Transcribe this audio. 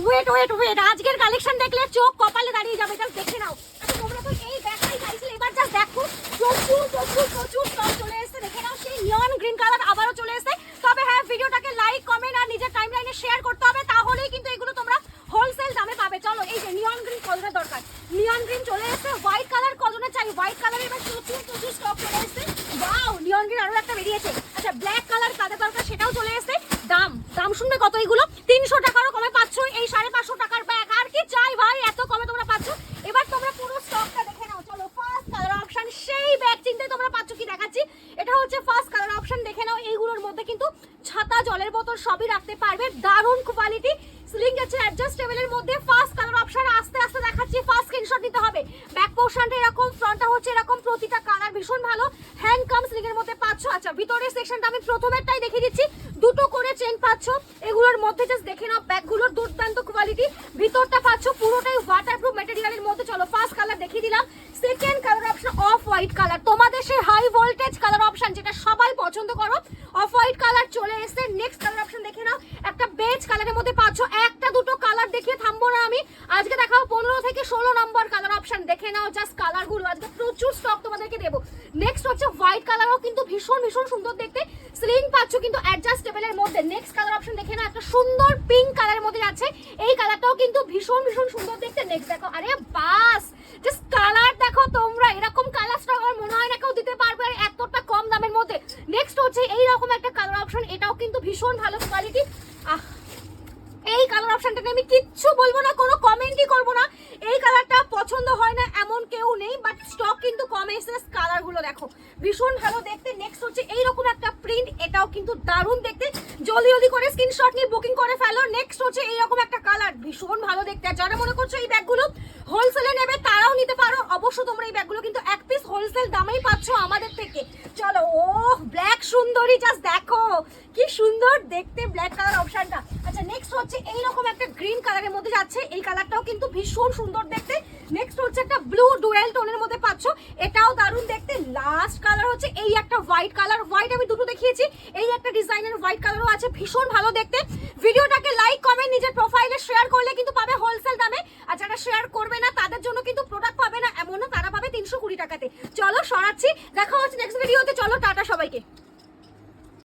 Wait আজকের collection দেখলে চোখ কপালে দাঁড়িয়ে যাবে। জাস্ট দেখে নাও। আচ্ছা তোমরা তো এই ব্যাগটাই চাইছিলে, এবার জাস্ট দেখো প্রচুর স্টক চলে এসেছে। দেখে নাও সেই নিয়ন গ্রিন কালার আবারও চলে এসেছে। তবে হ্যাঁ, ভিডিওটাকে লাইক কমেন্ট আর নিজের টাইমলাইনে শেয়ার করতে হবে, তাহলেই কিন্তু এগুলো তোমরা হোলসেল দামে পাবে। চলো এই যে নিয়ন গ্রিন কতটা দরকার, নিয়ন গ্রিন চলে এসেছে। হোয়াইট কালার কতটা চাই, হোয়াইট কালার এবার প্রচুর স্টক চলে এসেছে। ওয়াও, নিয়ন গ্রিন আরো একটা বেরিয়েছে। আচ্ছা ব্ল্যাক কালার কাদের দরকার সেটাও চলে এসেছে। দাম শুনবে কত, এইগুলো 300 টাকারও কমে পাচ্ছ, এই 550 টাকার ব্যাগ। আর কি চাই ভাই, এত কমে তোমরা পাচ্ছ। এবার তোমরা পুরো স্টকটা দেখে নাও। চলো ফার্স্ট কালার অপশন, সেই ব্যাগ চিনতে তোমরা পাচ্ছ কি দেখাচ্ছি। এটা হচ্ছে ফার্স্ট কালার অপশন, দেখে নাও। এইগুলোর মধ্যে কিন্তু ছাতা, জলের বোতল সবই রাখতে পারবে। দারুণ কোয়ালিটি, স্লিং আছে অ্যাডজাস্টেবলের মধ্যে। ফার্স্ট কালার অপশন আস্তে আস্তে দেখাচ্ছি, ফার্স্ট স্ক্রিনশট নিতে হবে। ব্যাক পোর্শনটা এরকম, ফ্রন্টটা হচ্ছে এরকম, প্রতিটা কালার ভীষণ ভালো। হ্যান্ড কাম স্লিং এর মধ্যে পাচ্ছ। আচ্ছা ভিতরের সেকশনটা আমি প্রথমেরটাই দেখিয়ে দিচ্ছি, দুটো করে চেন পাচ্ছ। এগুলোর মধ্যে জাস্ট দেখে নাও, ব্যাগগুলোর দুর্দান্ত কোয়ালিটি। ভিতরটা পাচ্ছ পুরোটাই ওয়াটারপ্রুফ ম্যাটেরিয়ালের মধ্যে। চলো ফার্স্ট কালার দেখিয়ে দিলাম। Second colour option off white colour, তোমাদের সেই হাই ভোল্টেজ কালার অপশন যেটা সবাই পছন্দ করো, অফ হোয়াইট কালার চলে এসেছে। নেক্সট কালার অপশন দেখে নাও, একটা বেজ কালারের মধ্যে পাচ্ছ। একটা দুটো কালার দেখিয়ে থামবো না আমি, আজকে দেখাও 15 থেকে 16 নম্বর কালার অপশন। দেখে নাও জাস্ট কালারগুলো, আজকে প্রচুর স্টক তোমাদেরকে দেবো। নেক্সট হচ্ছে হোয়াইট কালারও কিন্তু ভীষণ সুন্দর দেখতে, স্লিং পাচ্ছ কিন্তু অ্যাডজাস্টেবলের মধ্যে। নেক্সট কালার অপশন দেখে নাও, একটা সুন্দর পিঙ্ক কালারের মধ্যে যাচ্ছে। এই কালারটাও কিন্তু ভীষণ সুন্দর দেখতে। নেক্সট দেখো, আরে বাস জাস্ট কালার দেখো তোমরা, এরকম কালার স্টক আমার মনে হয় না কেউ দিতে পারবে আর এতটা কম দামের মধ্যে। নেক্সট হচ্ছে এইরকম একটা কালার অপশন, এটাও কিন্তু ভীষণ ভালো কোয়ালিটি। এই কালার অপশনটাকে আমি কিচ্ছু বলবো না, কোনো কমেন্টই করবো না। এই কালারটা পছন্দ হয় না এমন কেউ নেই, বাট স্টক কিন্তু কম এসেছে। কালারগুলো দেখো ভীষণ ভালো দেখতে। নেক্সট হচ্ছে এইরকম একটা প্রিন্ট, এটাও কিন্তু দারুণ দেখতে। জলদি করে স্ক্রিনশট নিয়ে বুকিং করে ফেলো। নেক্সট হচ্ছে এইরকম একটা কালার, ভীষণ ভালো দেখতে। আর যারা মনে করছো এই ব্যাগগুলো হোলসেলে নেবে তারাও নিতে পারো। অবশ্য তোমরা এই ব্যাগগুলো কিন্তু এক পিস হোলসেল দামেই পাচ্ছ আমাদের থেকে। চলো, ও ব্ল্যাক সুন্দরী, জাস্ট দেখো কি সুন্দর দেখতে ব্ল্যাক কালার অপশনটা। আচ্ছা নেক্সট হচ্ছে এইরকম একটা গ্রিন কালারের মধ্যে যাচ্ছে, এই কালারটাও কিন্তু ভীষণ সুন্দর দেখতে। নেক্সট হচ্ছে একটা ব্লু ডুয়েল টোনের মধ্যে পাচ্ছ, এটাও দারুণ দেখতে। লাস্ট কালার হচ্ছে এই একটা হোয়াইট কালার, হোয়াইট আমি দুটো দেখিয়েছি, এই একটা ডিজাইনের হোয়াইট কালারও আছে, ভীষণ ভালো দেখতে। ভিডিওটাকে লাইক কমেন্ট নিজের প্রোফাইলে শেয়ার করলে কিন্তু পাবে হোলসেল দামে, আর যারা শেয়ার করবে না